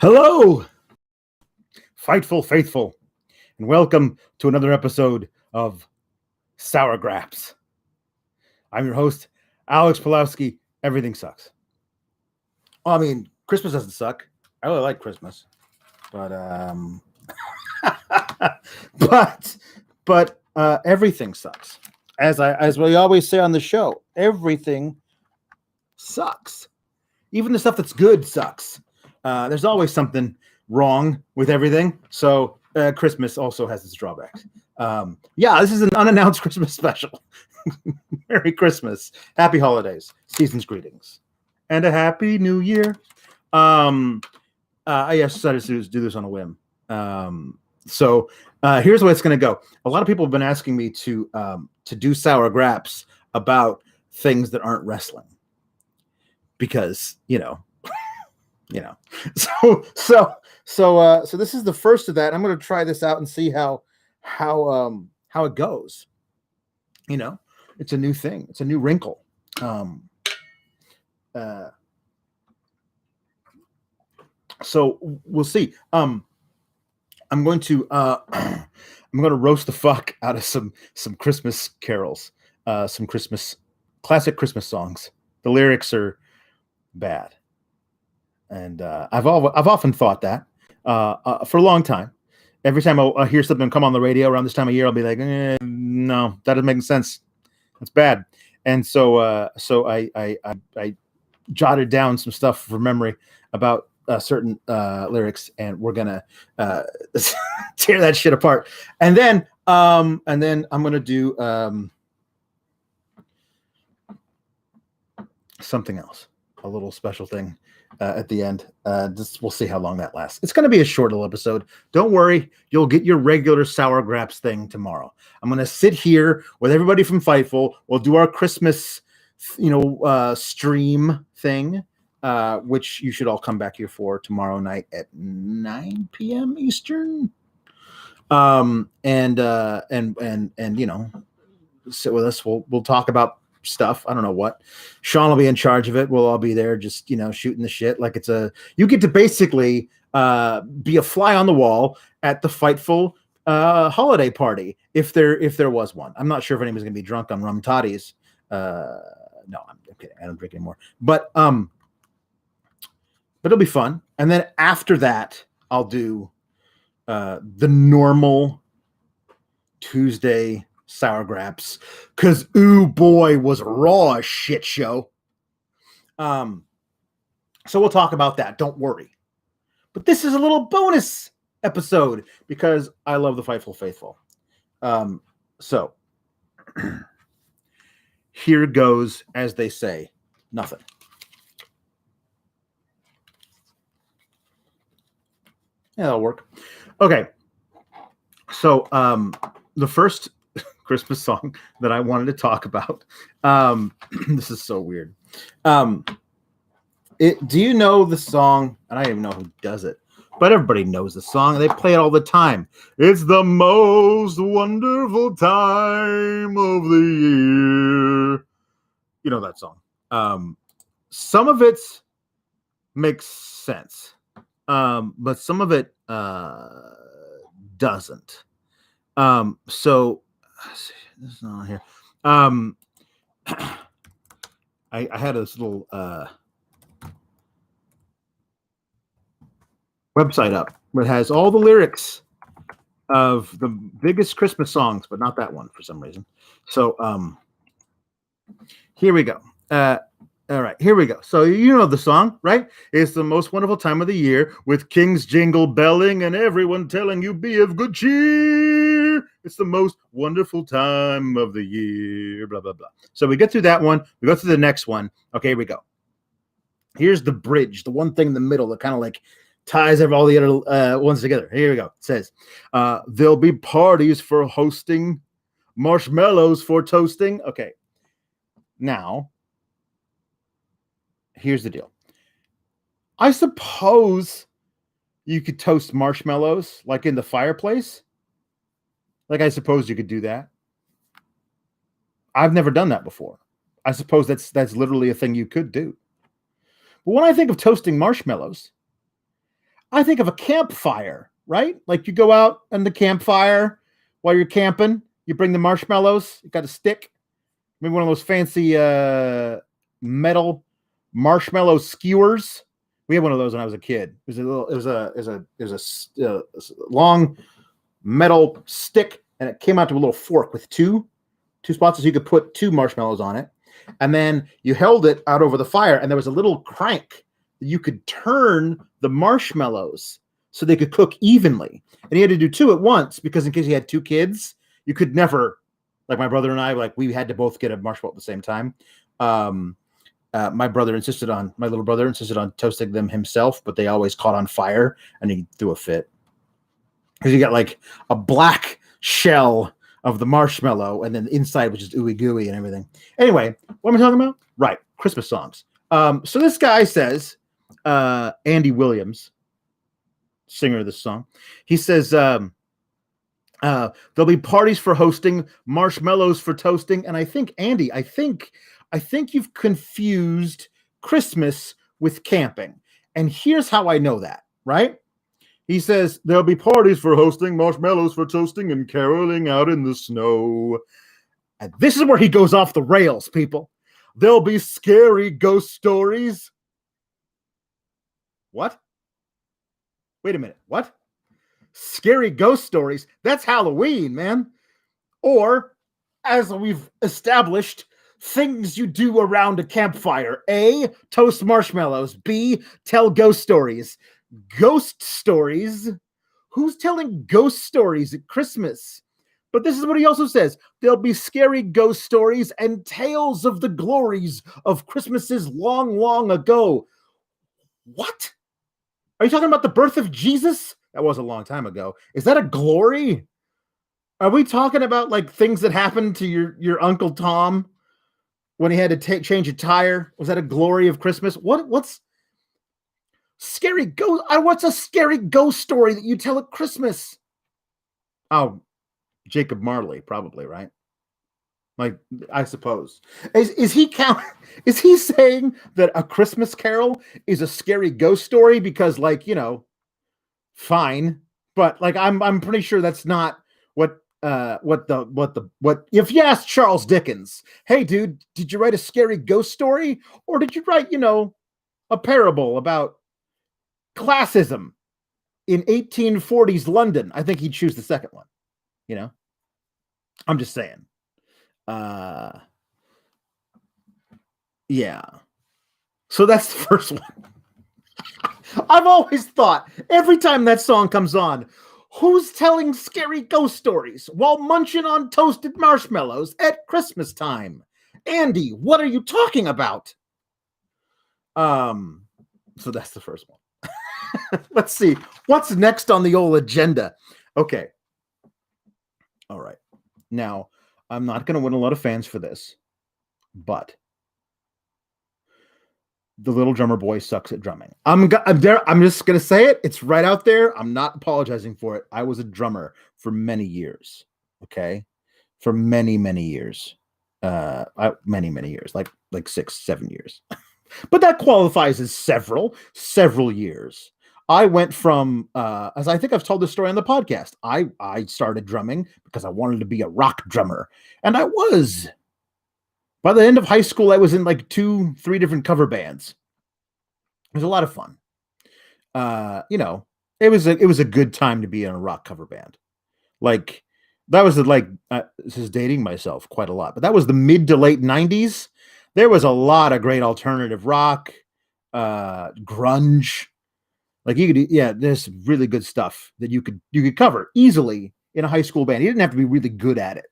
Hello, Fightful Faithful, and welcome to another episode of Sour Graps. I'm your host, Alex Pulowski. Everything sucks. Well, I mean, Christmas doesn't suck. I really like Christmas, but but everything sucks. As we always say on the show, everything sucks. Even the stuff that's good sucks. There's always something wrong with everything. So Christmas also has its drawbacks. This is an unannounced Christmas special. Merry Christmas. Happy holidays. Season's greetings. And a happy new year. I decided to do this on a whim. So here's the way it's going to go. A lot of people have been asking me to do Sour Graps about things that aren't wrestling. Because, so this is the first of that. I'm going to try this out and see how it goes. It's a new thing. It's a new wrinkle. So we'll see. I'm going to roast the fuck out of some Christmas carols, some classic Christmas songs. The lyrics are bad. And I've often thought that for a long time. Every time I hear something come on the radio around this time of year, I'll be like, no, that doesn't make sense. It's bad. And so I jotted down some stuff from memory about certain lyrics, and we're gonna tear that shit apart. And then I'm gonna do something else, a little special thing. At the end, we'll see how long that lasts. It's going to be a short little episode. Don't worry, you'll get your regular Sour Graps thing tomorrow. I'm going to sit here with everybody from Fightful. We'll do our Christmas, stream thing, which you should all come back here for tomorrow night at 9 p.m. Eastern. And sit with us. We'll talk about stuff. I don't know what. Sean will be in charge of it. We'll all be there just, shooting the shit. Like you get to basically be a fly on the wall at the Fightful holiday party if there was one. I'm not sure if anybody's going to be drunk on rum toddies. No, I'm kidding. I don't drink anymore. But it'll be fun. And then after that, I'll do the normal Tuesday Sour Graps, because ooh boy was Raw a shit show. So we'll talk about that. Don't worry. But this is a little bonus episode because I love the Fightful Faithful. So here goes, as they say, nothing. Yeah, that'll work. Okay. So the first Christmas song that I wanted to talk about. This is so weird. Do you know the song? And I don't even know who does it, but everybody knows the song. They play it all the time. It's the most wonderful time of the year. You know that song. Some of it makes sense, but some of it doesn't. So this is not here. I had this little website up that has all the lyrics of the biggest Christmas songs, but not that one for some reason. So here we go. All right, here we go. So you know the song, right? It's the most wonderful time of the year with kings jingle belling and everyone telling you be of good cheer. It's the most wonderful time of the year, blah, blah, blah. So we get through that one. We go through the next one. Okay, here we go. Here's the bridge, the one thing in the middle that kind of like ties all the other ones together. Here we go. It says, there'll be parties for hosting, marshmallows for toasting. Okay, now, here's the deal. I suppose you could toast marshmallows like in the fireplace. Like, I suppose you could do that. I've never done that before. I suppose that's literally a thing you could do. But when I think of toasting marshmallows, I think of a campfire, right? Like you go out on the campfire while you're camping. You bring the marshmallows. You got a stick. Maybe one of those fancy metal marshmallow skewers. We had one of those when I was a kid. It was a long metal stick, and it came out to a little fork with two spots, so you could put 2 marshmallows on it. And then you held it out over the fire, and there was a little crank that you could turn the marshmallows so they could cook evenly. And you had to do 2 at once because in case you had 2 kids, you could never, like my brother and I, like we had to both get a marshmallow at the same time. My little brother insisted on toasting them himself, but they always caught on fire and he threw a fit. Because you got like a black shell of the marshmallow, and then the inside was just ooey gooey and everything. Anyway, what am I talking about? Right, Christmas songs. So this guy says, Andy Williams, singer of this song, he says, there'll be parties for hosting, marshmallows for toasting, and I think, Andy, I think you've confused Christmas with camping. And here's how I know that, right? He says, there'll be parties for hosting, marshmallows for toasting, and caroling out in the snow. And this is where he goes off the rails, people. There'll be scary ghost stories. What? Wait a minute. What? Scary ghost stories? That's Halloween, man. Or, as we've established, things you do around a campfire. A, toast marshmallows. B, tell ghost stories. Ghost stories? Who's telling ghost stories at Christmas? But this is what he also says. There'll be scary ghost stories and tales of the glories of Christmases long, long ago. What? Are you talking about the birth of Jesus? That was a long time ago. Is that a glory? Are we talking about like things that happened to your Uncle Tom when he had to change a tire? Was that a glory of Christmas? What's scary ghost? What's a scary ghost story that you tell at Christmas? Oh, Jacob Marley, probably, right? Like, I suppose. Is he saying that A Christmas Carol is a scary ghost story? Because, like, fine, but like I'm pretty sure that's not what if you ask Charles Dickens, hey dude, did you write a scary ghost story, or did you write a parable about classism in 1840s London? I think he'd choose the second one. I'm just saying. Yeah. So that's the first one. I've always thought, every time that song comes on, who's telling scary ghost stories while munching on toasted marshmallows at Christmas time? Andy, what are you talking about? So that's the first one. Let's see. What's next on the old agenda? Okay. All right. Now, I'm not going to win a lot of fans for this, but the little drummer boy sucks at drumming. I'm just going to say it. It's right out there. I'm not apologizing for it. I was a drummer for many years. Okay. For many, many years. Many years, like 6-7 years, but that qualifies as several years. I went from, as I think I've told this story on the podcast, I started drumming because I wanted to be a rock drummer. And I was. By the end of high school, I was in like 2-3 different cover bands. It was a lot of fun. It was a good time to be in a rock cover band. Like, that was this is dating myself quite a lot, but that was the mid to late 90s. There was a lot of great alternative rock, grunge. Like there's really good stuff that you could cover easily in a high school band. You didn't have to be really good at it.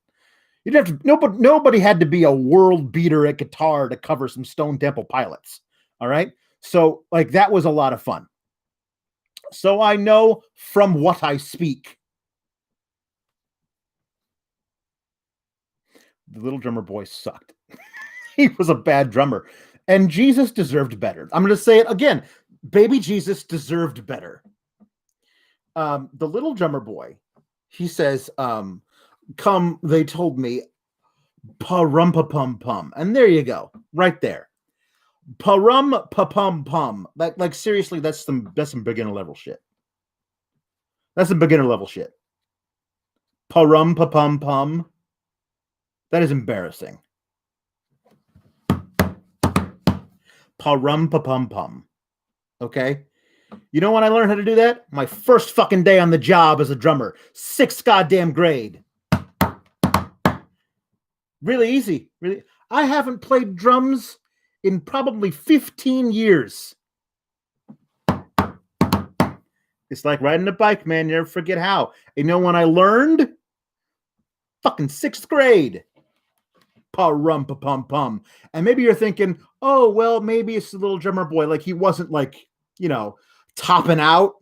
You didn't have to. Nobody had to be a world beater at guitar to cover some Stone Temple Pilots. All right, so like that was a lot of fun. So I know from what I speak. The little drummer boy sucked. He was a bad drummer, and Jesus deserved better. I'm going to say it again. Baby Jesus deserved better. The little drummer boy, he says, come, they told me, pa-rum-pa-pum-pum. And there you go, right there. Pa-rum-pa-pum-pum. Like seriously, that's some beginner level shit. That's the beginner level shit. Pa-rum, pa-pum-pum. That is embarrassing. Pa-rum, pa-pum-pum. Okay? You know when I learned how to do that? My first fucking day on the job as a drummer. 6th goddamn grade. Really easy. Really. I haven't played drums in probably 15 years. It's like riding a bike, man. You never forget how. You know when I learned? Fucking 6th grade. Pa-rum, pa-pum-pum. And maybe you're thinking, oh, well, maybe it's the little drummer boy. Like, he wasn't, like, you know, topping out.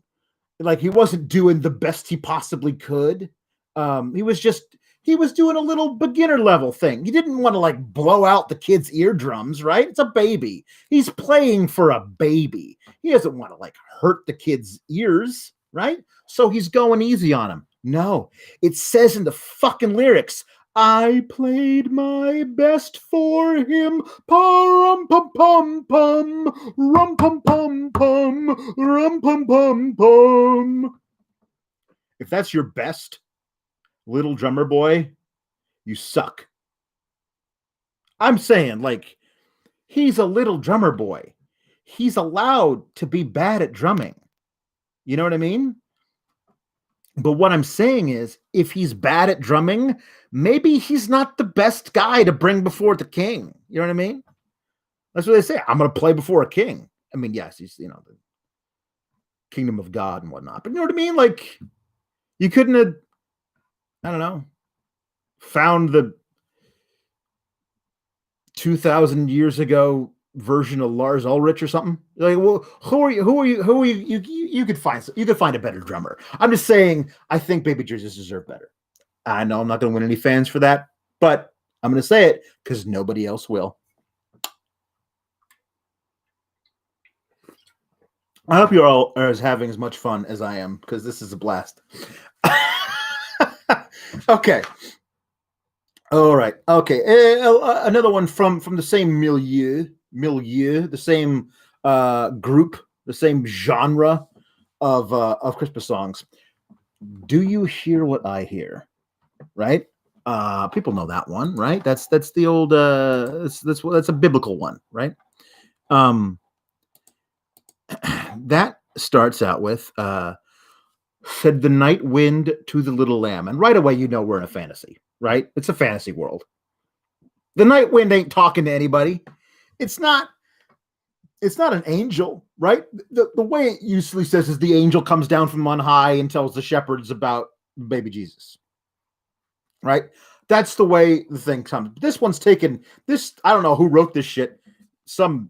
Like, he wasn't doing the best he possibly could. He was doing a little beginner level thing. He didn't want to, like, blow out the kid's eardrums, right? It's a baby. He's playing for a baby. He doesn't want to, like, hurt the kid's ears, right? So he's going easy on him. No, it says in the fucking lyrics, I played my best for him. Pa-rum-pum-pum-pum, rum-pum-pum-pum, rum-pum-pum-pum. If that's your best, little drummer boy, you suck. I'm saying, like, he's a little drummer boy. He's allowed to be bad at drumming. You know what I mean? But what I'm saying is, if he's bad at drumming, maybe he's not the best guy to bring before the king. You know what I mean? That's what they say. I'm going to play before a king. I mean, yes, he's, you know, the kingdom of God and whatnot. But you know what I mean? Like, you couldn't have, I don't know, found the 2,000 years ago version of Lars Ulrich or something. Like, well, who are you? You could find a better drummer. I'm just saying, I think Baby Jesus deserve better. I know I'm not going to win any fans for that, but I'm going to say it because nobody else will. I hope you all are having as much fun as I am, because this is a blast. Okay. All right. Okay. Another one from the same milieu, the same group, the same genre of Christmas songs. Do you hear what I hear? Right? People know that one, right? That's the old that's a biblical one, right? That starts out with said the night wind to the little lamb, and right away you know we're in a fantasy, right? It's a fantasy world. The night wind ain't talking to anybody. It's not an angel, right? The way it usually says is the angel comes down from on high and tells the shepherds about baby Jesus, right? That's the way the thing comes. This one's taken this. I don't know who wrote this shit. Some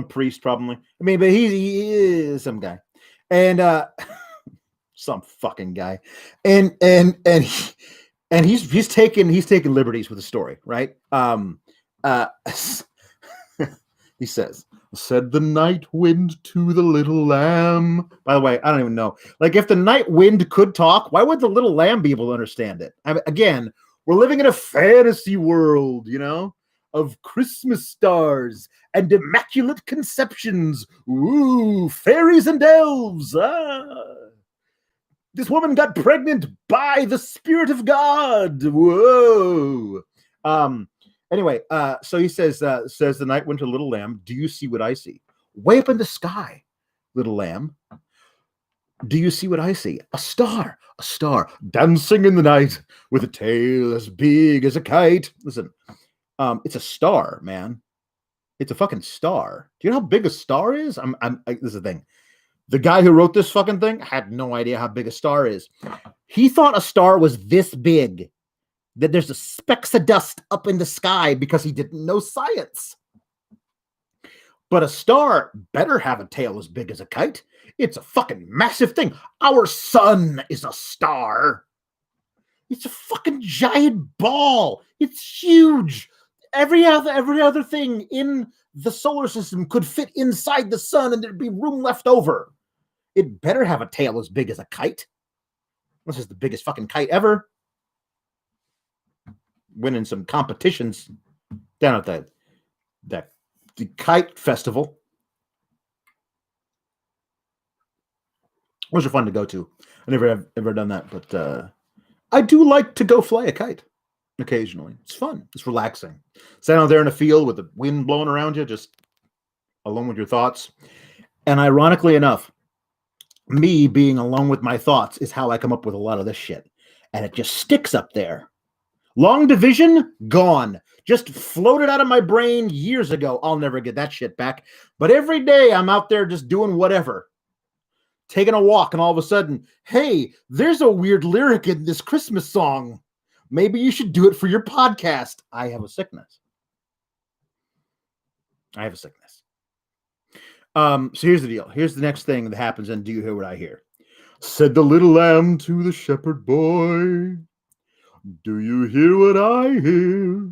priest probably. I mean, but he is some guy, and some fucking guy, and he's taken liberties with the story, right? He said the night wind to the little lamb. By the way, I don't even know. Like, if the night wind could talk, why would the little lamb be able to understand it? I mean, again, we're living in a fantasy world, you know, of Christmas stars and immaculate conceptions. Ooh, fairies and elves. This woman got pregnant by the Spirit of God. Whoa. Anyway, so he says the night went to little lamb. Do you see what I see? Way up in the sky, little lamb. Do you see what I see? A star dancing in the night with a tail as big as a kite. Listen, it's a star, man. It's a fucking star. Do you know how big a star is? This is the thing. The guy who wrote this fucking thing had no idea how big a star is. He thought a star was this big, that there's a specks of dust up in the sky, because he didn't know science. But a star better have a tail as big as a kite. It's a fucking massive thing. Our sun is a star. It's a fucking giant ball. It's huge. Every other thing in the solar system could fit inside the sun, and there'd be room left over. It better have a tail as big as a kite. This is the biggest fucking kite ever. Winning some competitions down at the kite festival. Those are fun to go to. I never have ever done that, but I do like to go fly a kite occasionally. It's fun. It's relaxing. Stand out there in a field with the wind blowing around you, just alone with your thoughts. And ironically enough, me being alone with my thoughts is how I come up with a lot of this shit. And it just sticks up there. Long division, gone. Just floated out of my brain years ago. I'll never get that shit back. But every day I'm out there just doing whatever. Taking a walk, and all of a sudden, hey, there's a weird lyric in this Christmas song. Maybe you should do it for your podcast. I have a sickness. So here's the deal. Here's the next thing that happens, and do you hear what I hear? Said the little lamb to the shepherd boy, do you hear what I hear?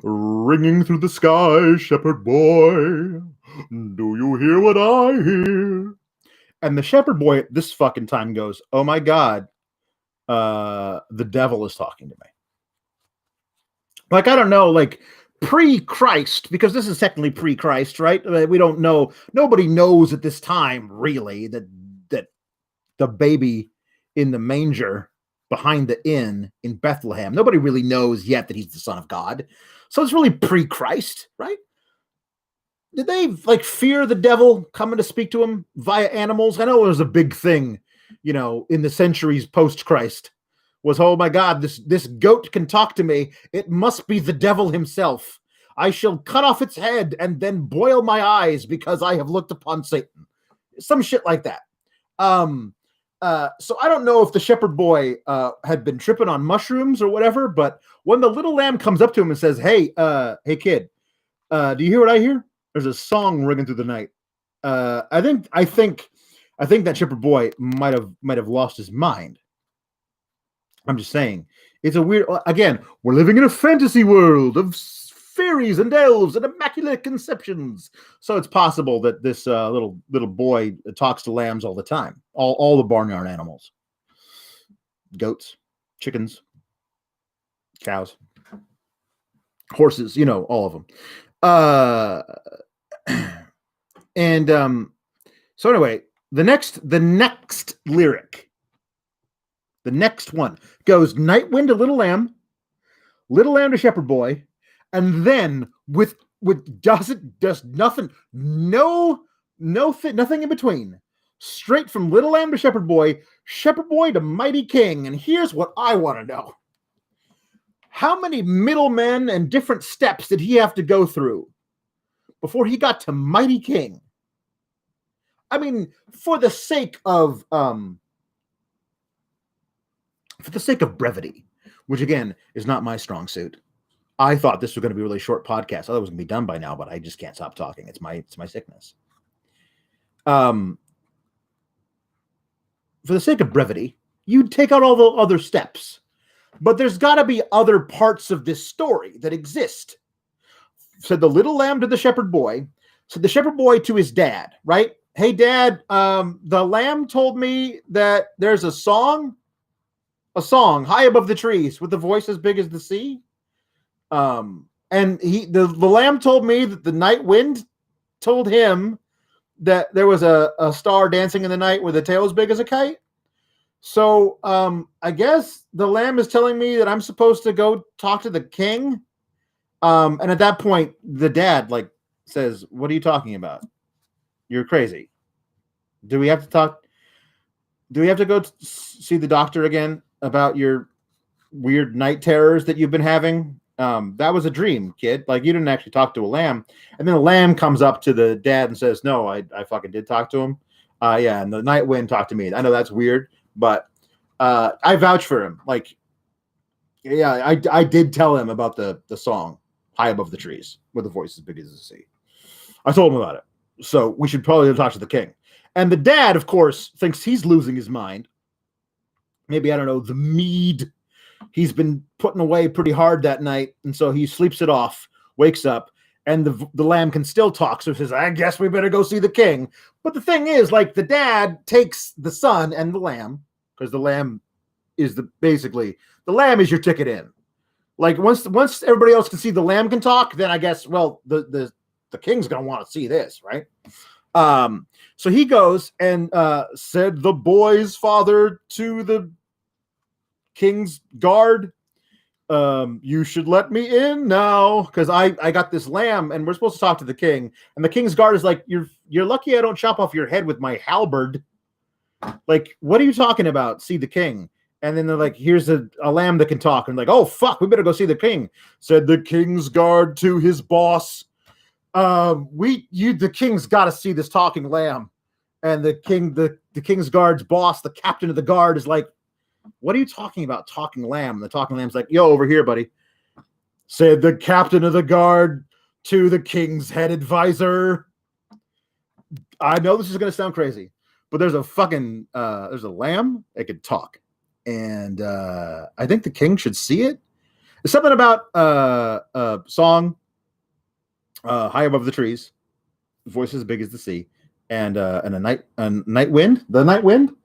Ringing through the sky, shepherd boy, do you hear what I hear? And the shepherd boy at this fucking time goes, oh my God, the devil is talking to me. Like, I don't know, like pre-Christ, because this is technically pre-Christ, right? We don't know. Nobody knows at this time, really, that the baby in the manger behind the inn in Bethlehem, nobody really knows yet that he's the Son of God. So it's really pre-Christ, right? Did they like fear the devil coming to speak to him via animals? I know it was a big thing, you know, in the centuries post-Christ. Was, oh my God, this goat can talk to me. It must be the devil himself. I shall cut off its head and then boil my eyes because I have looked upon Satan. Some shit like that. So I don't know if the shepherd boy had been tripping on mushrooms or whatever, but when the little lamb comes up to him and says, hey kid, do you hear what I hear? There's a song ringing through the night. I think that shepherd boy might have lost his mind. I'm just saying, it's a weird. Again, we're living in a fantasy world of fairies and elves and immaculate conceptions. So it's possible that this little boy talks to lambs all the time. All the barnyard animals, goats, chickens, cows, horses. You know, all of them. So anyway, the next lyric. The next one goes night wind to little lamb to shepherd boy, and then with does nothing, nothing in between. Straight from little lamb to shepherd boy to mighty king. And here's what I want to know. How many middlemen and different steps did he have to go through before he got to mighty king? I mean, for the sake of brevity, which again is not my strong suit. I thought this was going to be a really short podcast. I thought it was going to be done by now, but I just can't stop talking. It's my sickness. For the sake of brevity, you'd take out all the other steps, but there's got to be other parts of this story that exist. Said the little lamb to the shepherd boy. Said the shepherd boy to his dad, right? Hey, Dad, the lamb told me that there's a song high above the trees with a voice as big as the sea. And the lamb told me that the night wind told him that there was a star dancing in the night with a tail as big as a kite. So I guess the lamb is telling me that I'm supposed to go talk to the king. And at that point, the dad says, "What are you talking about? You're crazy. Do we have to talk? Do we have to go see the doctor again about your weird night terrors that you've been having? That was a dream, kid. Like, you didn't actually talk to a lamb." And then the lamb comes up to the dad and says, "No, I fucking did talk to him. Yeah, and the night wind talked to me. I know that's weird, but I vouch for him. Like, yeah, I did tell him about the song high above the trees with a voice as big as the sea. I told him about it. So we should probably talk to the king." And the dad, of course, thinks he's losing his mind. Maybe, I don't know, the mead he's been putting away pretty hard that night. And so he sleeps it off, wakes up, and the lamb can still talk. So he says, "I guess we better go see the king." But the thing is, the dad takes the son and the lamb, because the lamb is the lamb is your ticket in. Like, once everybody else can see the lamb can talk, then I guess, well, the king's going to want to see this, right? So he goes and said the boy's father to the king's guard, you should let me in now because I got this lamb and we're supposed to talk to the king. And the king's guard is like, you're lucky I don't chop off your head with my halberd. Like, what are you talking about? See the king. And then they're like, here's a lamb that can talk. And like, oh fuck, we better go see the king. Said the king's guard to his boss. The king's got to see this talking lamb. And the king's guard's boss, the captain of the guard, is like, what are you talking about, talking lamb? And the talking lamb's like, yo, over here, buddy. Said the captain of the guard to the king's head advisor. I know this is going to sound crazy, but there's a lamb that could talk. And I think the king should see it. There's something about a song, High Above the Trees, voice as big as the sea, and a night wind. The night wind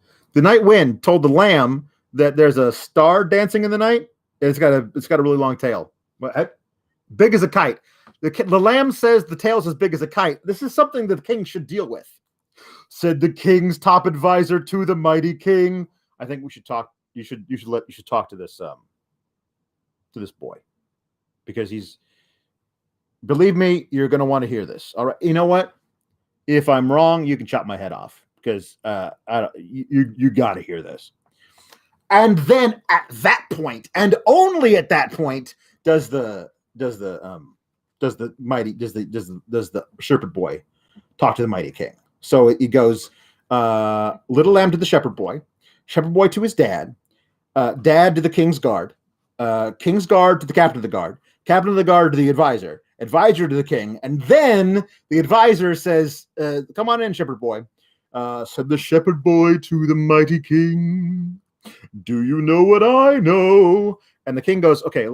told the lamb that there's a star dancing in the night. It's got a really long tail, big as a kite. The lamb says the tail's as big as a kite. This is something that the king should deal with. Said the king's top advisor to the mighty king. I think we should talk. You should talk to this boy, because believe me, you're going to want to hear this. All right. You know what? If I'm wrong, you can chop my head off, because you got to hear this. And then at that point, and only at that point, does the shepherd boy talk to the mighty king. So it goes, little lamb to the shepherd boy to his dad, dad to the king's guard to the captain of the guard to the advisor to the king, and then the advisor says, come on in, shepherd boy. Said the shepherd boy to the mighty king, do you know what I know? And the king goes, okay,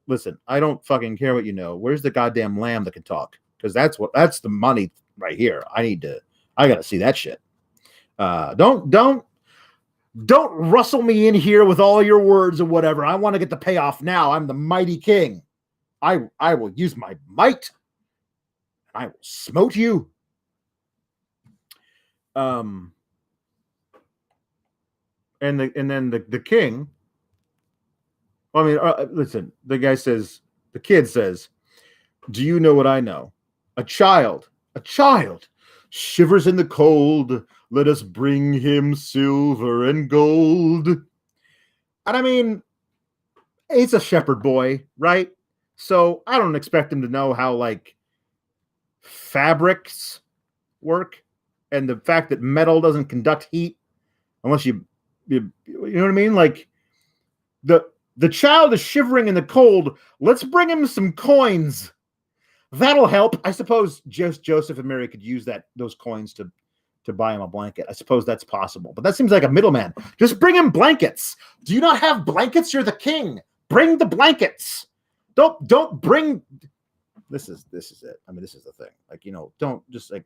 listen, I don't fucking care what you know. Where's the goddamn lamb that can talk? Because that's the money right here. I gotta see that shit. Don't rustle me in here with all your words or whatever. I want to get the payoff now. I'm the mighty king. I will use my might. I will smote you. And then the king, I mean, listen, the kid says, do you know what I know? A child shivers in the cold. Let us bring him silver and gold. And I mean, he's a shepherd boy, right? So I don't expect him to know how, like, fabrics work and the fact that metal doesn't conduct heat unless you know what I mean? Like, the child is shivering in the cold. Let's bring him some coins. That'll help. I suppose Joseph and Mary could use those coins to buy him a blanket. I suppose that's possible, but that seems like a middleman. Just bring him blankets. Do you not have blankets? You're the king. Bring the blankets. Don't bring. This is it. I mean, this is the thing. Like, you know, don't just like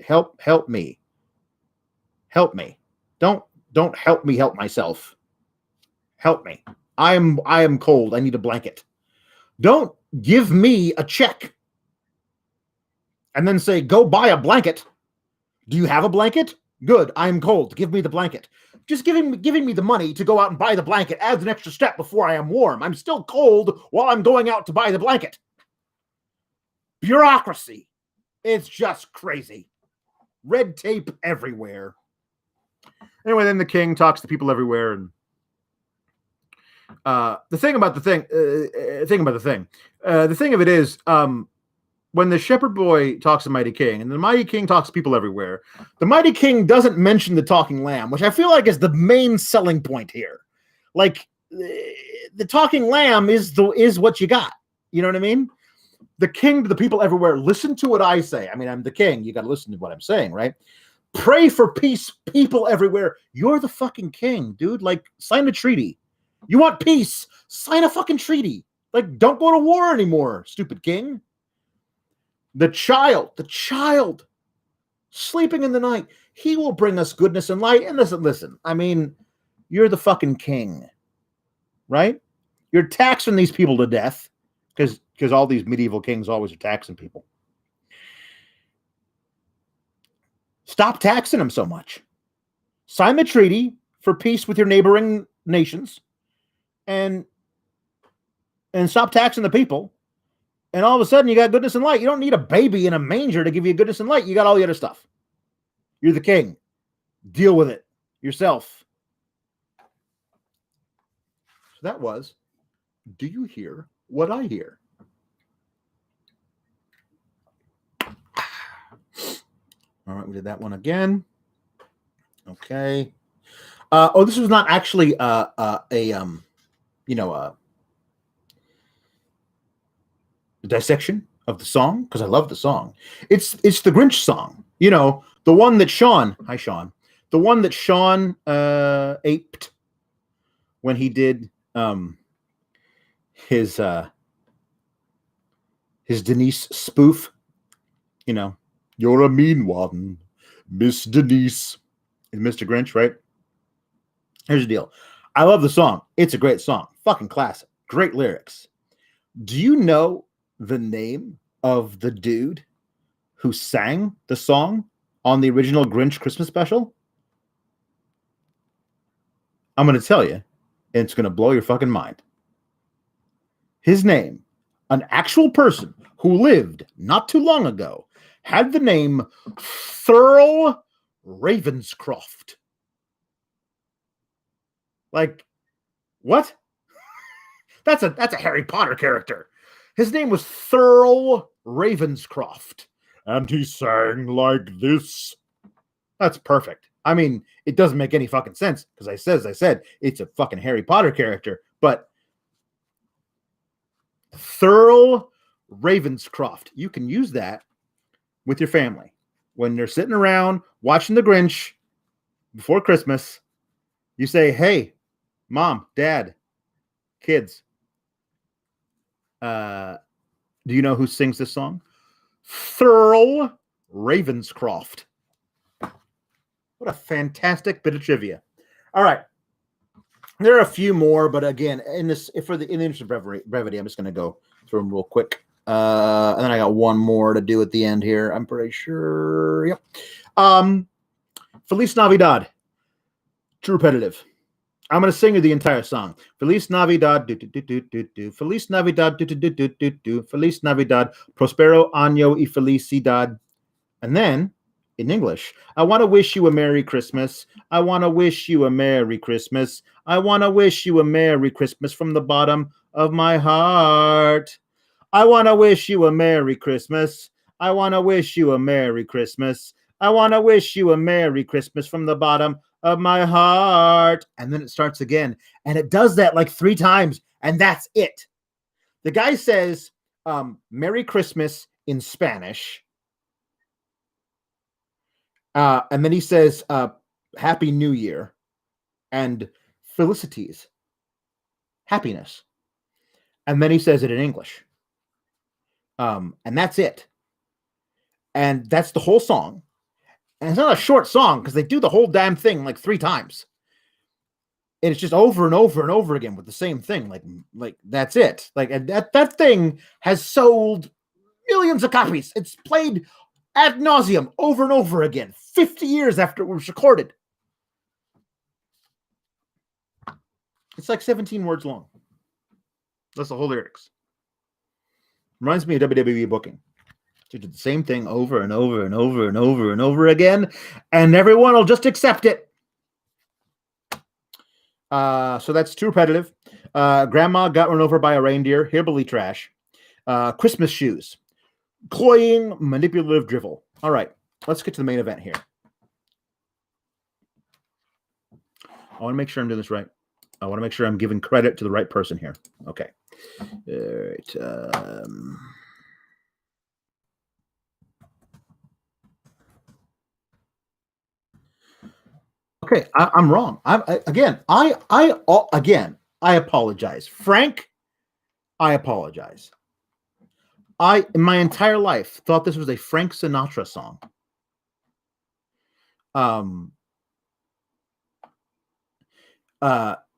help me. Help me. Don't help me help myself. Help me. I am cold. I need a blanket. Don't give me a check and then say, go buy a blanket. Do you have a blanket? Good. I am cold. Give me the blanket. Just giving me the money to go out and buy the blanket adds an extra step before I am warm. I'm still cold while I'm going out to buy the blanket. Bureaucracy. It's just crazy. Red tape everywhere. Anyway, then the king talks to people everywhere, and the thing of it is, when the shepherd boy talks to mighty king, and the mighty king talks to people everywhere, the mighty king doesn't mention the talking lamb, which I feel like is the main selling point here. Like, the talking lamb is what you got. You know what I mean? The king to the people everywhere, listen to what I say. I mean, I'm the king. You got to listen to what I'm saying, right? Pray for peace, people everywhere. You're the fucking king, dude. Like, sign a treaty. You want peace? Sign a fucking treaty. Like, don't go to war anymore, stupid king. The child, sleeping in the night, he will bring us goodness and light. And listen, I mean, you're the fucking king, right? You're taxing these people to death because all these medieval kings always are taxing people. Stop taxing them so much. Sign the treaty for peace with your neighboring nations, and stop taxing the people. And all of a sudden, you got goodness and light. You don't need a baby in a manger to give you goodness and light. You got all the other stuff. You're the king. Deal with it yourself. So that was, do you hear what I hear? All right, we did that one again. Okay. This was not actually a dissection of the song, because I love the song. It's the Grinch song. You know, the one that Sean, hi Sean, the one that Sean aped when he did his Denise spoof. You know, you're a mean one, Miss Denise, and Mr. Grinch, right? Here's the deal. I love the song. It's a great song. Fucking classic. Great lyrics. Do you know the name of the dude who sang the song on the original Grinch Christmas special? I'm going to tell you, and it's going to blow your fucking mind. His name, an actual person who lived not too long ago, had the name Thurl Ravenscroft. Like, what? That's a Harry Potter character. His name was Thurl Ravenscroft, and he sang like this. That's perfect. I mean, it doesn't make any fucking sense, because as I said, it's a fucking Harry Potter character, but Thurl Ravenscroft. You can use that with your family when they're sitting around watching the Grinch before Christmas. You say, hey, Mom, Dad, kids, do you know who sings this song? Thurl Ravenscroft. What a fantastic bit of trivia. All right. There are a few more, but again, in the interest of brevity, I'm just going to go through them real quick. And then I got one more to do at the end here. I'm pretty sure. Yep. Feliz Navidad. True repetitive. I'm going to sing you the entire song. Feliz Navidad. Do, do, do, do, do, do. Feliz Navidad. Do, do, do, do, do, do. Feliz Navidad. Prospero año y felicidad. And then, in English, I want to wish you a Merry Christmas. I want to wish you a Merry Christmas. I want to wish you a Merry Christmas from the bottom of my heart. I want to wish you a Merry Christmas. I want to wish you a Merry Christmas. I want to wish you a Merry Christmas from the bottom of my heart. And then it starts again. And it does that like 3 times. And that's it. The guy says, Merry Christmas in Spanish. And then he says, Happy New Year and felicities, happiness. And then he says it in English. And that's it. And that's the whole song. And it's not a short song, because they do the whole damn thing like 3 times. And it's just over and over and over again with the same thing. Like that's it. Like, and that thing has sold millions of copies. It's played ad nauseum over and over again, 50 years after it was recorded. It's like 17 words long. That's the whole lyrics. Reminds me of WWE booking. They did the same thing over and over and over and over and over again, and everyone will just accept it. So that's too repetitive. Grandma got run over by a reindeer. Hillbilly trash. Christmas shoes. Cloying, manipulative drivel. All right, let's get to the main event here. I want to make sure I'm doing this right. I want to make sure I'm giving credit to the right person here. Okay. All right. Okay, I'm wrong. I apologize. Frank, I apologize. I, in my entire life, thought this was a Frank Sinatra song.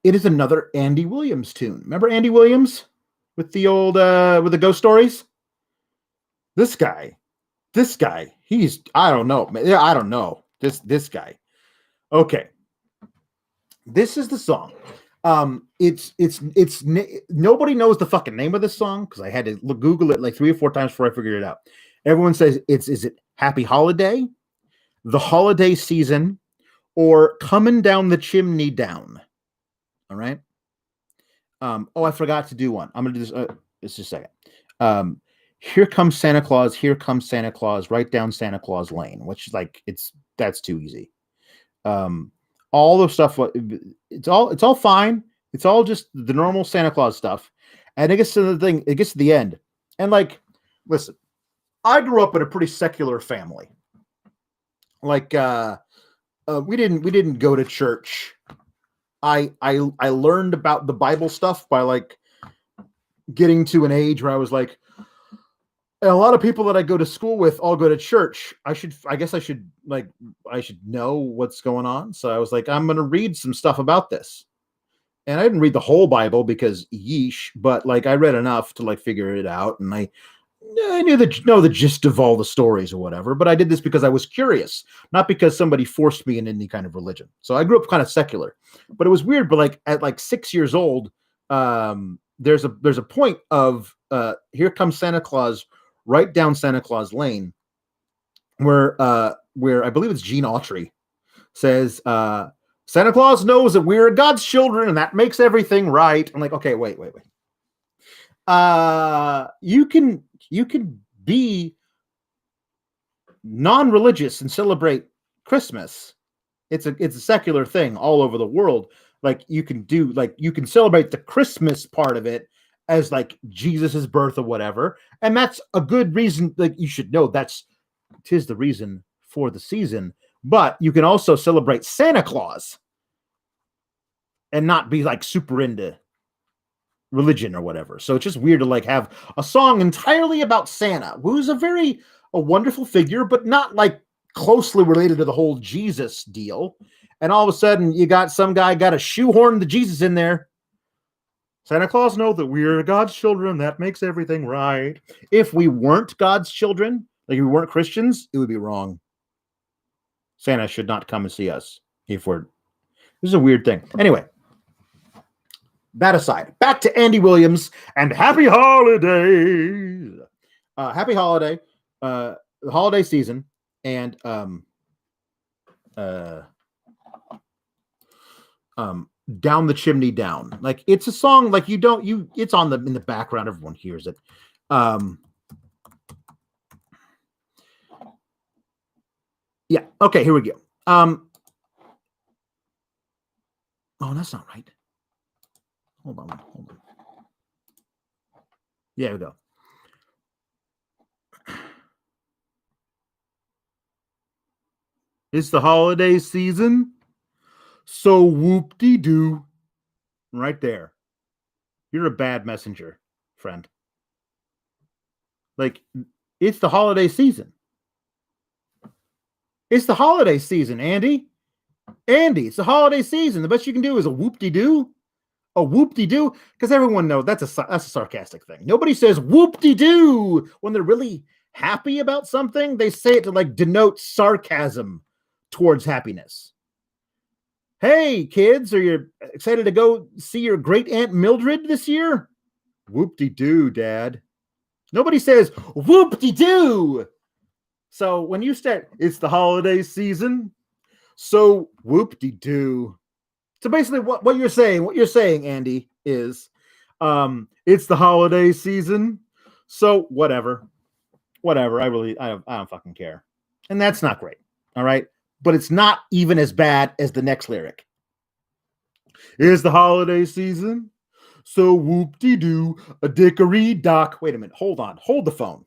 It is another Andy Williams tune. Remember Andy Williams with the old with the ghost stories? This guy, he's, I don't know. Yeah, I don't know. This guy. Okay. This is the song. It's nobody knows the fucking name of this song because I had to Google it like 3 or 4 times before I figured it out. Everyone says is it Happy Holiday, The Holiday Season, or Coming Down the Chimney Down. All right. I forgot to do one. I'm gonna do this. Just a second. Here Comes Santa Claus. Here Comes Santa Claus. Right down Santa Claus Lane. Which like that's too easy. All the stuff. It's all fine. It's all just the normal Santa Claus stuff. And it gets to the thing. It gets to the end. And like, listen, I grew up in a pretty secular family. Like, we didn't go to church. I learned about the Bible stuff by like getting to an age where I was like, and a lot of people that I go to school with all go to church. I guess I should know what's going on. So I was like, I'm going to read some stuff about this. And I didn't read the whole Bible because yeesh, but like I read enough to like figure it out. And I knew the gist of all the stories or whatever, but I did this because I was curious, not because somebody forced me in any kind of religion. So I grew up kind of secular, but it was weird. But like at like 6 years old, there's a point of Here Comes Santa Claus, right down Santa Claus Lane, where I believe it's Gene Autry says, Santa Claus knows that we're God's children and that makes everything right. I'm like, okay, wait. You can be non-religious and celebrate Christmas. It's a secular thing all over the world. Like you can celebrate the Christmas part of it as like Jesus's birth or whatever. And that's a good reason. Like you should know tis the reason for the season, but you can also celebrate Santa Claus and not be like super into religion or whatever. So it's just weird to like have a song entirely about Santa, who's a wonderful figure, but not like closely related to the whole Jesus deal. And all of a sudden you got some guy got a shoehorn the Jesus in there. Santa Claus knows that we're God's children. That makes everything right. If we weren't God's children, like if we weren't Christians, it would be wrong. Santa should not come and see us this is a weird thing. Anyway, that aside, back to Andy Williams and Happy Holidays. Happy Holiday, the holiday season, and Down the Chimney Down. Like it's a song like it's on in the background, everyone hears it. Yeah, okay, here we go. Oh, that's not right. Hold on. Yeah, here we go. It's the holiday season. So whoop-de-doo. Right there. You're a bad messenger, friend. Like, it's the holiday season. It's the holiday season, Andy. Andy, it's the holiday season. The best you can do is a whoop-de-doo. A whoop-de-doo. Because everyone knows that's a sarcastic thing. Nobody says whoop-de-doo when they're really happy about something. They say it to like denote sarcasm towards happiness. Hey, kids, are you excited to go see your great Aunt Mildred this year? Whoop-de-doo, Dad. Nobody says whoop-de-doo. So when you start, it's the holiday season. So whoop-de-doo. So basically what you're saying, Andy, is it's the holiday season. So whatever. I don't fucking care. And that's not great. All right. But it's not even as bad as the next lyric. It's the holiday season. So whoop-de-doo, a dickory-dock. Wait a minute. Hold on. Hold the phone.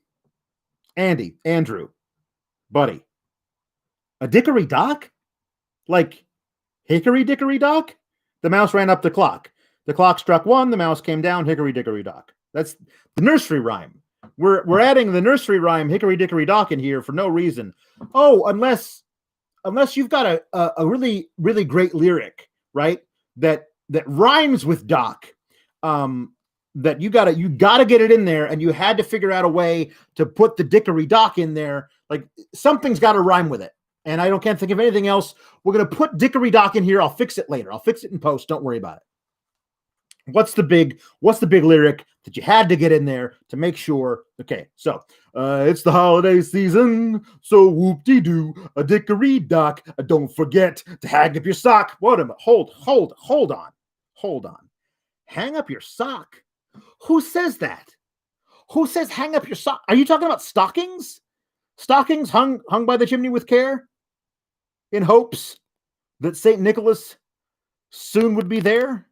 Andrew, buddy. A dickory-dock? Like hickory-dickory-dock? The mouse ran up the clock. The clock struck 1. The mouse came down. Hickory-dickory-dock. That's the nursery rhyme. We're adding the nursery rhyme hickory-dickory-dock in here for no reason. Oh, unless you've got a really, really great lyric, right? That rhymes with dock. That you gotta get it in there, and you had to figure out a way to put the dickory dock in there. Like something's got to rhyme with it. and I can't think of anything else. We're going to put Dickory Dock in here. I'll fix it later. I'll fix it in post. Don't worry about it. What's the big lyric that you had to get in there to make sure? Okay, so it's the holiday season, so whoop-de-doo, a Dickory Dock. Don't forget to hang up your sock. What am I? Hold on. Hang up your sock? Who says that? Who says hang up your sock? Are you talking about stockings? Stockings hung by the chimney with care in hopes that St. Nicholas soon would be there?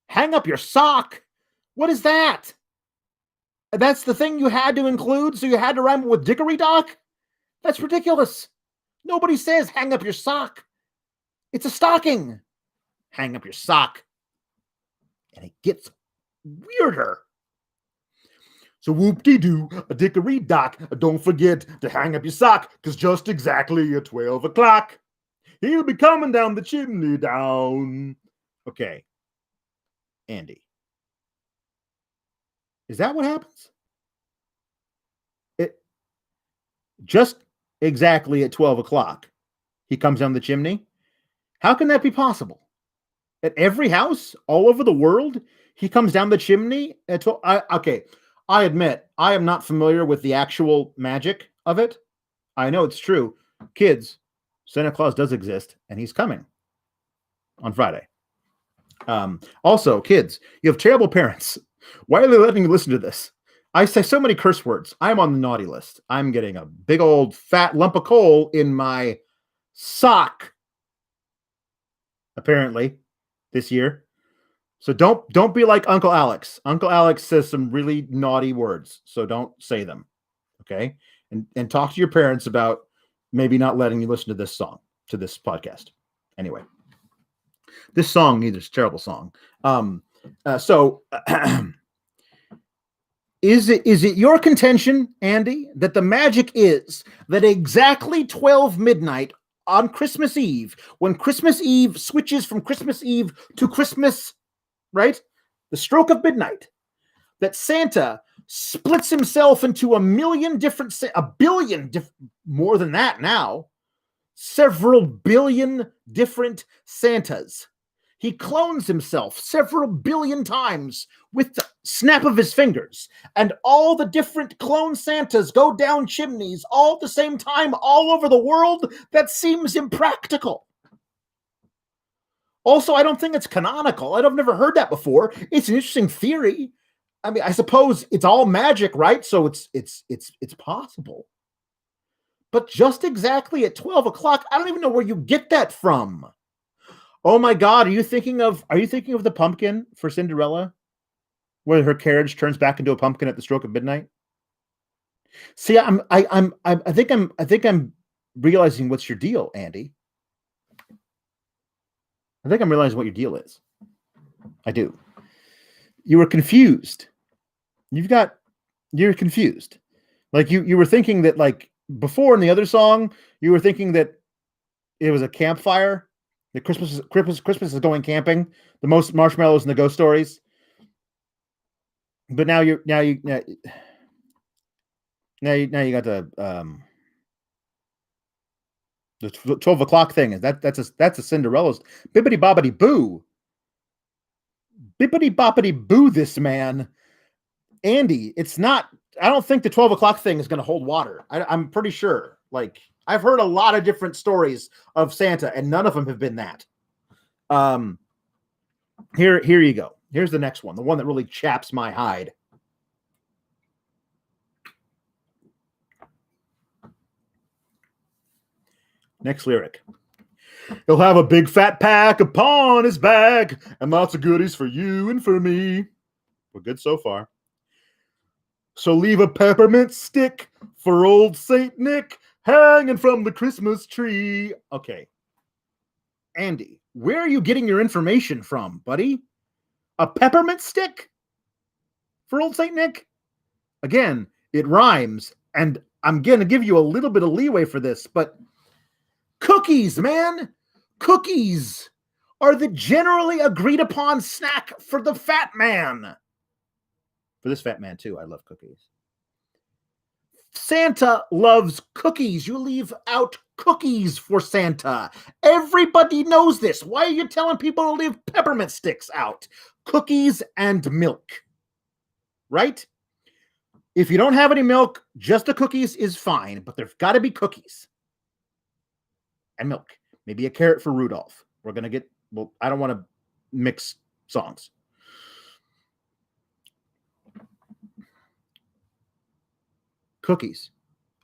Hang up your sock? What is that? That's the thing you had to include, so you had to rhyme it with Dickory Dock? That's ridiculous. Nobody says hang up your sock. It's a stocking. Hang up your sock. And it gets weirder. So whoop-de-doo, a Dickory Dock. Don't forget to hang up your sock, because just exactly at 12 o'clock, he'll be coming down the chimney down. Okay. Andy. Is that what happens? It just exactly at 12 o'clock, he comes down the chimney? How can that be possible? At every house all over the world, he comes down the chimney at 12. Okay, I admit, I am not familiar with the actual magic of it. I know it's true. Kids, Santa Claus does exist, and he's coming on Friday. Also, kids, you have terrible parents. Why are they letting you listen to this? I say so many curse words. I'm on the naughty list. I'm getting a big old fat lump of coal in my sock, apparently, this year. So don't be like Uncle Alex. Uncle Alex says some really naughty words, so don't say them. Okay? And talk to your parents about maybe not letting you listen to this song, to this podcast. Anyway. This song, neither is a terrible song. Is it your contention, Andy, that the magic is that exactly 12 midnight on Christmas Eve, when Christmas Eve switches from Christmas Eve to Christmas, right? The stroke of midnight, that Santa splits himself into a billion, more than that now, several billion different Santas. He clones himself several billion times with the snap of his fingers, and all the different clone Santas go down chimneys all at the same time all over the world. That seems impractical. Also, I don't think it's canonical. I've never heard that before. It's an interesting theory. I mean, I suppose it's all magic, right? So it's possible. But just exactly at 12 o'clock, I don't even know where you get that from. Oh my God, are you thinking of the pumpkin for Cinderella, where her carriage turns back into a pumpkin at the stroke of midnight? See, I think I'm realizing what's your deal, Andy. I think I'm realizing what your deal is. I do. You were confused. You're confused. Like you were thinking that, like, before in the other song, you were thinking that it was a campfire. The Christmas is going camping. The most marshmallows and the ghost stories. But now you got the 12 o'clock thing. That's a Cinderella's bippity boppity boo. Bippity boppity boo. This man, Andy. It's not. I don't think the 12 o'clock thing is going to hold water. I'm pretty sure. Like, I've heard a lot of different stories of Santa, and none of them have been that. Here you go. Here's the next one, the one that really chaps my hide. Next lyric. He'll have a big fat pack upon his back, and lots of goodies for you and for me. We're good so far. So leave a peppermint stick for old Saint Nick hanging from the Christmas tree. Okay. Andy, where are you getting your information from, buddy? A peppermint stick for old Saint Nick? Again, it rhymes, and I'm going to give you a little bit of leeway for this, but cookies, man! Cookies are the generally agreed upon snack for the fat man. For this fat man, too, I love cookies. Santa loves cookies. You leave out cookies for Santa. Everybody knows this. Why are you telling people to leave peppermint sticks out? Cookies and milk, right? If you don't have any milk, just the cookies is fine, but there's got to be cookies and milk. Maybe a carrot for Rudolph. We're going to get, well, I don't want to mix songs. Cookies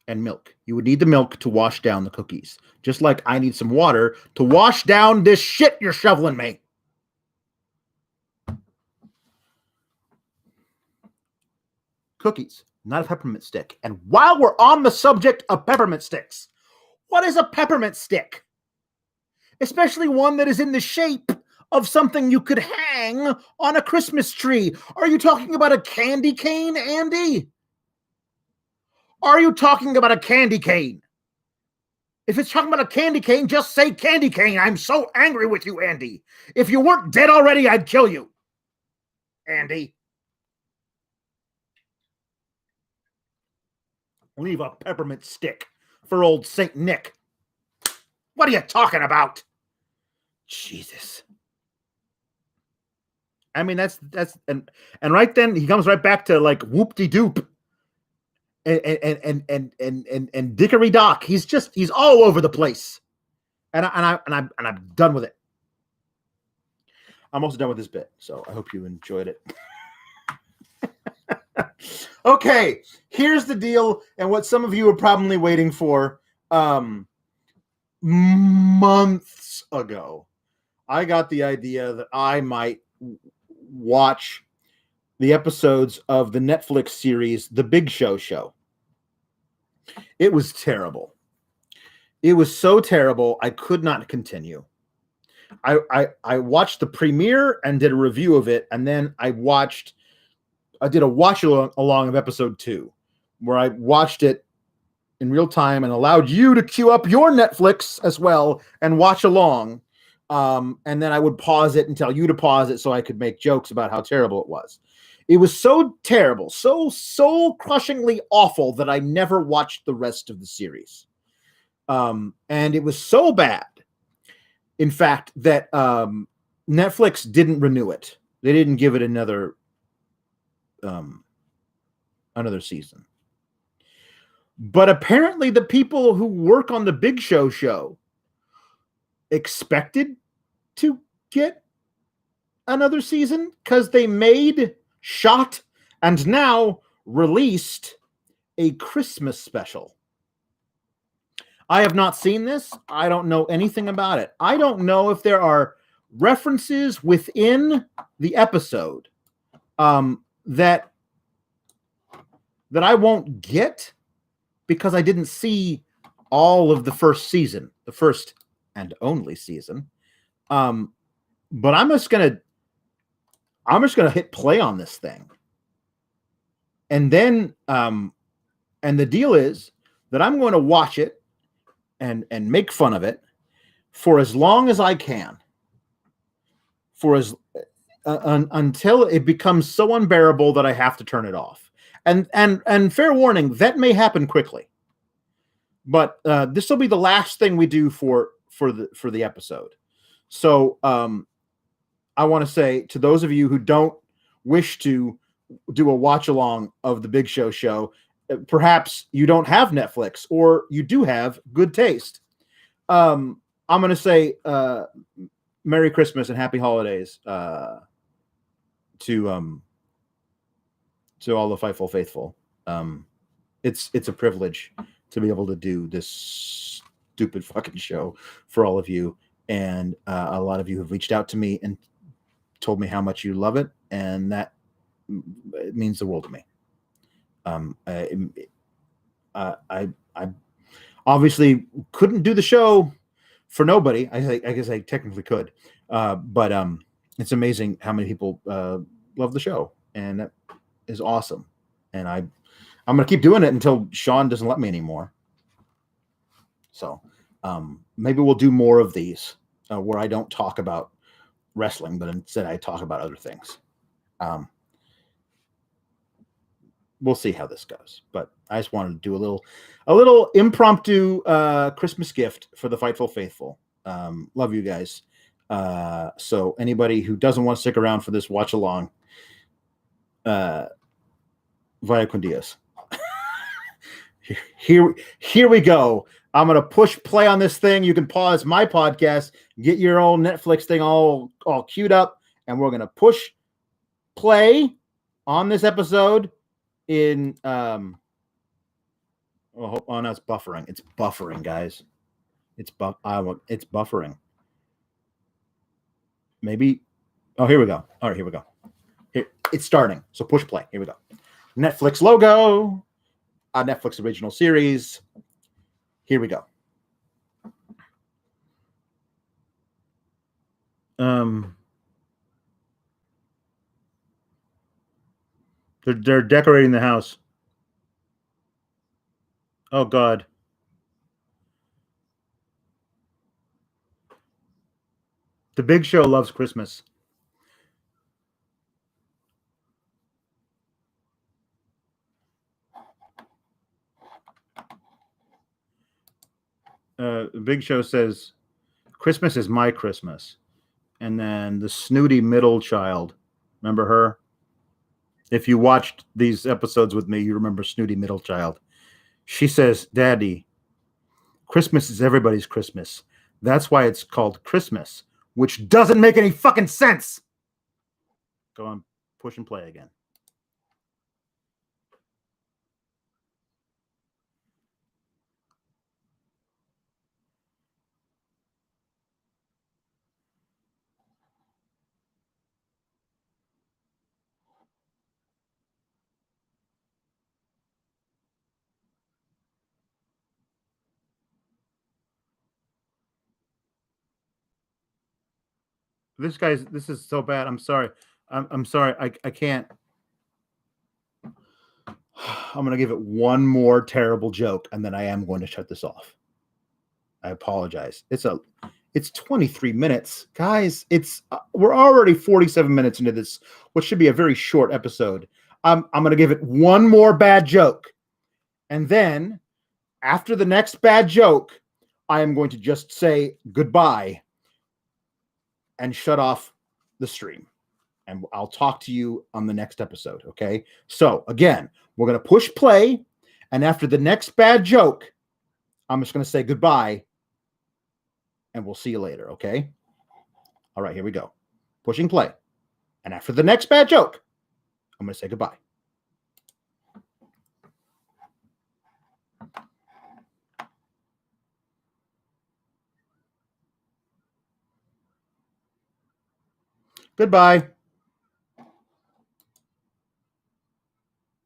and milk. You would need the milk to wash down the cookies. Just like I need some water to wash down this shit you're shoveling me. Cookies, not a peppermint stick. And while we're on the subject of peppermint sticks, what is a peppermint stick? Especially one that is in the shape of something you could hang on a Christmas tree. Are you talking about a candy cane, Andy? Are you talking about a candy cane? If it's talking about a candy cane, just say candy cane. I'm so angry with you, Andy. If you weren't dead already, I'd kill you, Andy. Leave a peppermint stick for old Saint Nick. What are you talking about? Jesus. I mean, that's and right then he comes right back to like whoop-de-doop and Dickory Dock. He's all over the place. And I'm done with it. I'm also done with this bit, so I hope you enjoyed it. Okay, here's the deal, and what some of you are probably waiting for. Months ago, I got the idea that I might watch the episodes of the Netflix series The Big Show Show. It was terrible. It was so terrible, I could not continue. I watched the premiere and did a review of it, and then I did a watch along of episode 2, where I watched it in real time and allowed you to queue up your Netflix as well and watch along. And then I would pause it and tell you to pause it so I could make jokes about how terrible it was. It was so terrible, so soul-crushingly awful that I never watched the rest of the series. And it was so bad, in fact, that Netflix didn't renew it. They didn't give it another season. But apparently the people who work on the Big Show show expected to get another season because they made, shot, and now released a Christmas special. I have not seen this. I don't know anything about it. I don't know if there are references within the episode that I won't get because I didn't see all of the first season, the first and only season. But I'm just gonna hit play on this thing, and then and the deal is that I'm going to watch it and make fun of it for as long as I can, until it becomes so unbearable that I have to turn it off. And fair warning, that may happen quickly. But this will be the last thing we do for the episode. So I want to say to those of you who don't wish to do a watch along of the Big Show show, perhaps you don't have Netflix or you do have good taste. I'm going to say Merry Christmas and Happy Holidays to all the Fightful faithful. It's a privilege to be able to do this stupid fucking show for all of you, and a lot of you have reached out to me and told me how much you love it, and that it means the world to me. I obviously couldn't do the show for nobody. I guess I technically could, but it's amazing how many people love the show, and that is awesome. And I'm going to keep doing it until Sean doesn't let me anymore. So maybe we'll do more of these where I don't talk about wrestling, but instead I talk about other things. we'll see how this goes. But I just wanted to do a little impromptu Christmas gift for the Fightful Faithful. Love you guys. So anybody who doesn't want to stick around for this watch along, via con Dios. Here we go. I'm gonna push play on this thing. You can pause my podcast, get your own Netflix thing all queued up, and we're gonna push play on this episode in oh no, it's buffering. It's buffering, guys. It's buffering. Maybe. Oh, here we go. All right, here we go. Here, it's starting. So push play. Here we go. Netflix logo. A Netflix original series. Here we go. They're decorating the house. Oh God. The Big Show loves Christmas. The Big Show says, Christmas is my Christmas. And then the snooty middle child, remember her? If you watched these episodes with me, you remember snooty middle child. She says, Daddy, Christmas is everybody's Christmas. That's why it's called Christmas, which doesn't make any fucking sense. Go on, push and play again. This is so bad. I'm sorry. I'm sorry. I can't. I'm going to give it one more terrible joke, and then I am going to shut this off. I apologize. It's 23 minutes, guys. We're already 47 minutes into this, which should be a very short episode. I'm going to give it one more bad joke, and then after the next bad joke, I am going to just say goodbye and shut off the stream. And I'll talk to you on the next episode, okay? So, again, we're going to push play, and after the next bad joke, I'm just going to say goodbye, and we'll see you later, okay? All right, here we go. Pushing play. And after the next bad joke, I'm going to say goodbye. Goodbye.